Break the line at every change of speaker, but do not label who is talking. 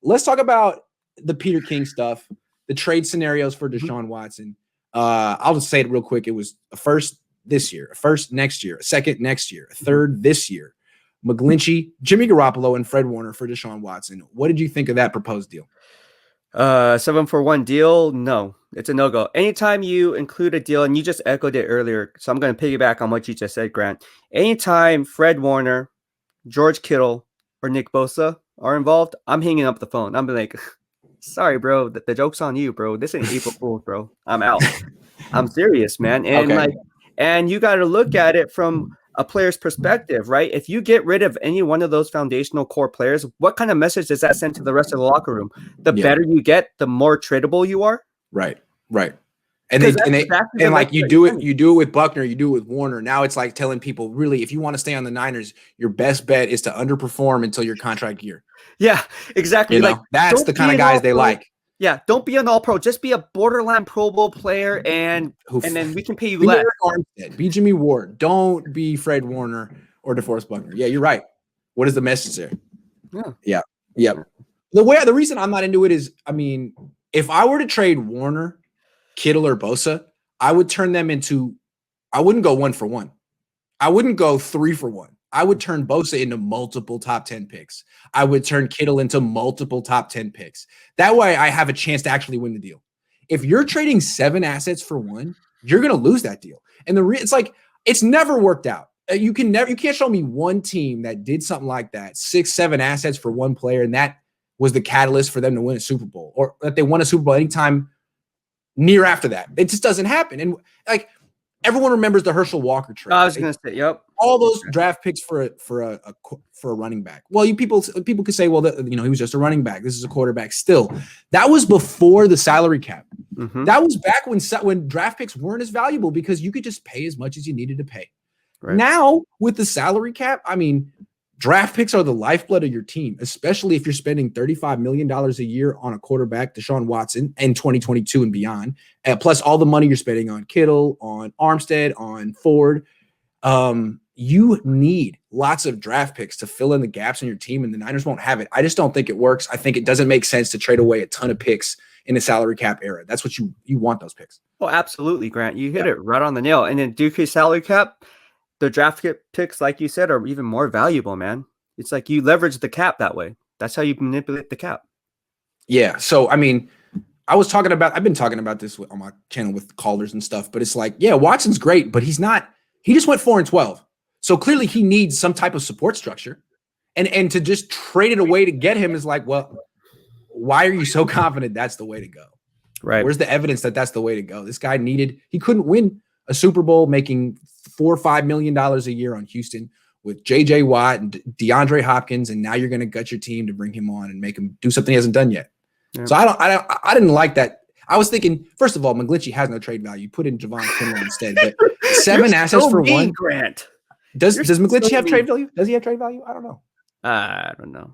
let's talk about the Peter King stuff, the trade scenarios for Deshaun Watson. I'll just say it real quick. It was a first this year, a first next year, a second next year, a third this year. McGlinchey, Jimmy Garoppolo, and Fred Warner for Deshaun Watson. What did you think of that proposed deal?
7-for-1 deal. No, it's a no-go. Anytime you include a deal, and you just echoed it earlier, so I'm going to piggyback on what you just said, Grant. Anytime Fred Warner, George Kittle, or Nick Bosa are involved, I'm hanging up the phone. I'm like, sorry, bro. The joke's on you, bro. This ain't April Fool's, bro. I'm out. I'm serious, man. And and you got to look at it from a player's perspective, right? If you get rid of any one of those foundational core players, what kind of message does that send to the rest of the locker room? The better you get, the more tradable you are.
Right. And like you do it with Buckner, you do it with Warner. Now it's like telling people, really, if you want to stay on the Niners, your best bet is to underperform until your contract year.
Yeah, exactly.
Like that's the kind of guys they like.
Yeah, don't be an all-pro. Just be a borderline Pro Bowl player, and then we can pay you less.
Be Jimmy Ward. Don't be Fred Warner or DeForest Buckner. Yeah, you're right. What is the message there? Yeah. The reason I'm not into it is, I mean, if I were to trade Warner, Kittle, or Bosa, I would turn them into. I wouldn't go 1-for-1. I wouldn't go 3-for-1. I would turn Bosa into multiple top 10 picks. I would turn Kittle into multiple top 10 picks. That way I have a chance to actually win the deal. If you're trading 7 assets for one, you're going to lose that deal. And it's like, it's never worked out. You can't show me one team that did something like that, 6-7 assets for one player, and that was the catalyst for them to win a Super Bowl, or that they won a Super Bowl anytime near after that. It just doesn't happen. And like, everyone remembers the Herschel Walker trade.
I was going to say, yep.
All those draft picks for a running back. Well, people could say, well, he was just a running back. This is a quarterback. Still, that was before the salary cap. Mm-hmm. That was back when draft picks weren't as valuable because you could just pay as much as you needed to pay. Right. Now, with the salary cap, I mean, draft picks are the lifeblood of your team, especially if you're spending $35 million a year on a quarterback, Deshaun Watson, in 2022 and beyond, plus all the money you're spending on Kittle, on Armstead, on Ford. You need lots of draft picks to fill in the gaps in your team, and the Niners won't have it. I just don't think it works. I think it doesn't make sense to trade away a ton of picks in the salary cap era. That's what you want, those picks.
Well, absolutely, Grant. You hit it right on the nail. And then decrease salary cap, the draft picks, like you said, are even more valuable, man. It's like you leverage the cap that way. That's how you manipulate the cap.
Yeah. So, I mean, I've been talking about this on my channel with callers and stuff, but it's like, yeah, Watson's great, but he just went 4-12. So clearly he needs some type of support structure, and to just trade it away to get him is like, well, why are you so confident that's the way to go?
Right.
Where's the evidence that that's the way to go? This guy he couldn't win a Super Bowl making $4 or $5 million a year on Houston with J.J. Watt and DeAndre Hopkins, and now you're going to gut your team to bring him on and make him do something he hasn't done yet. Yeah. So I didn't like that. I was thinking, first of all, McGlinchey has no trade value. Put in Javon Kinlaw instead, but 7 assets for one.
Grant.
Does McGlinchey have trade value? Does he have trade value? I don't know.
I don't know.